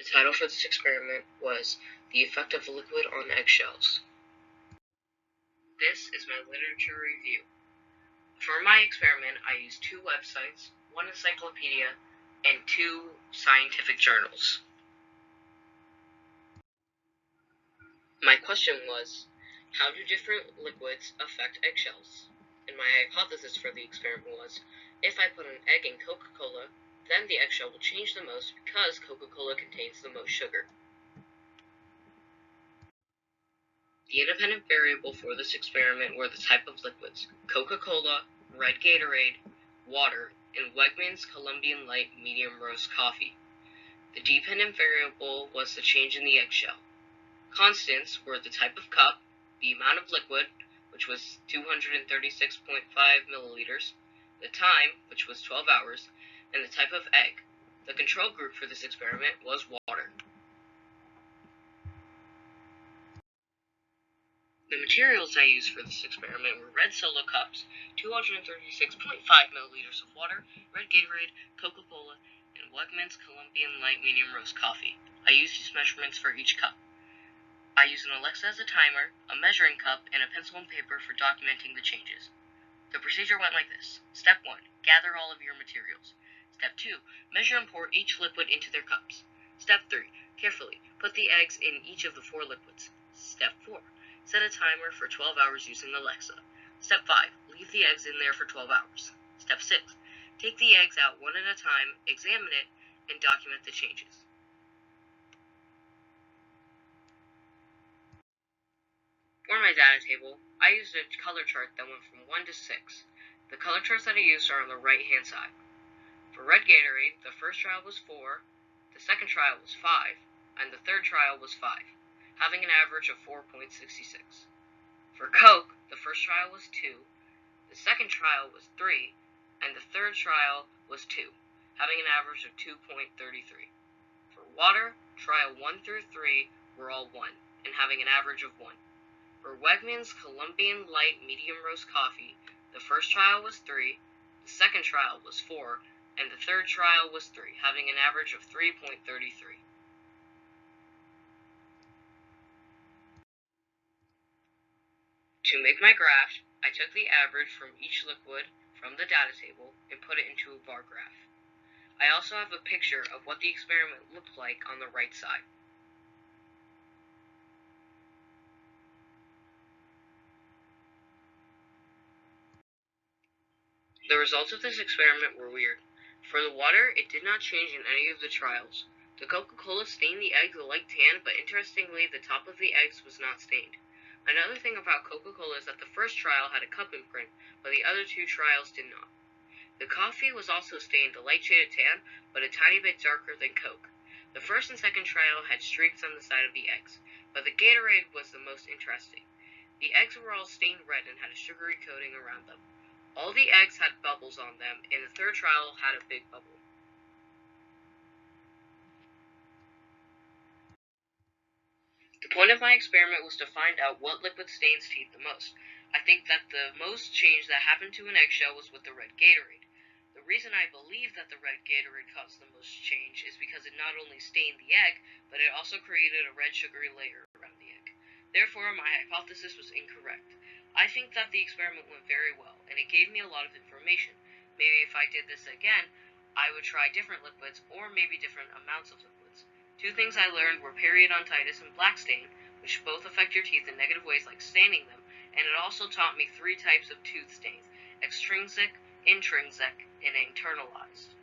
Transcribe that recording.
title for this experiment was The Effect of Liquid on Eggshells. This is my literature review. For my experiment, I used 2 websites, 1 encyclopedia, and 2 scientific journals. My question was, how do different liquids affect eggshells? And my hypothesis for the experiment was, if I put an egg in Coca-Cola, then the eggshell will change the most because Coca-Cola contains the most sugar. The independent variable for this experiment were the type of liquids: Coca-Cola, red Gatorade, water, and Wegmans Colombian Light Medium Roast Coffee. The dependent variable was the change in the eggshell. Constants were the type of cup, the amount of liquid, which was 236.5 milliliters, the time, which was 12 hours, and the type of egg. The control group for this experiment was water. The materials I used for this experiment were red Solo cups, 236.5 milliliters of water, red Gatorade, Coca-Cola, and Wegmans Colombian Light Medium Roast Coffee. I used these measurements for each cup. I used an Alexa as a timer, a measuring cup, and a pencil and paper for documenting the changes. The procedure went like this. Step 1. Gather all of your materials. Step 2. Measure and pour each liquid into their cups. Step 3. Carefully put the eggs in each of the 4 liquids. Step 4. Set a timer for 12 hours using Alexa. Step 5. Leave the eggs in there for 12 hours. Step 6. Take the eggs out one at a time, examine it, and document the changes. For my data table, I used a color chart that went from 1 to 6. The color charts that I used are on the right-hand side. For red Gatorade, the first trial was 4, the second trial was 5, and the third trial was 5, having an average of 4.66. For Coke, the first trial was 2, the second trial was 3, and the third trial was 2, having an average of 2.33. For water, trial 1 through 3 were all 1, and having an average of 1. For Wegmans Colombian Light Medium Roast Coffee, the first trial was 3, the second trial was 4, and the third trial was 3, having an average of 3.33. To make my graph, I took the average from each liquid from the data table and put it into a bar graph. I also have a picture of what the experiment looked like on the right side. The results of this experiment were weird. For the water, it did not change in any of the trials. The Coca-Cola stained the eggs a light tan, but interestingly, the top of the eggs was not stained. Another thing about Coca-Cola is that the first trial had a cup imprint, but the other 2 trials did not. The coffee was also stained a light shade of tan, but a tiny bit darker than Coke. The first and second trial had streaks on the side of the eggs, but the Gatorade was the most interesting. The eggs were all stained red and had a sugary coating around them. All the eggs had bubbles on them, and the third trial had a big bubble. The point of my experiment was to find out what liquid stains teeth the most. I think that the most change that happened to an eggshell was with the red Gatorade. The reason I believe that the red Gatorade caused the most change is because it not only stained the egg, but it also created a red sugary layer around the egg. Therefore, my hypothesis was incorrect. I think that the experiment went very well, and it gave me a lot of information. Maybe if I did this again, I would try different liquids, or maybe different amounts of liquids. 2 things I learned were periodontitis and black stain, which both affect your teeth in negative ways like staining them, and it also taught me 3 types of tooth stains: extrinsic, intrinsic, and internalized.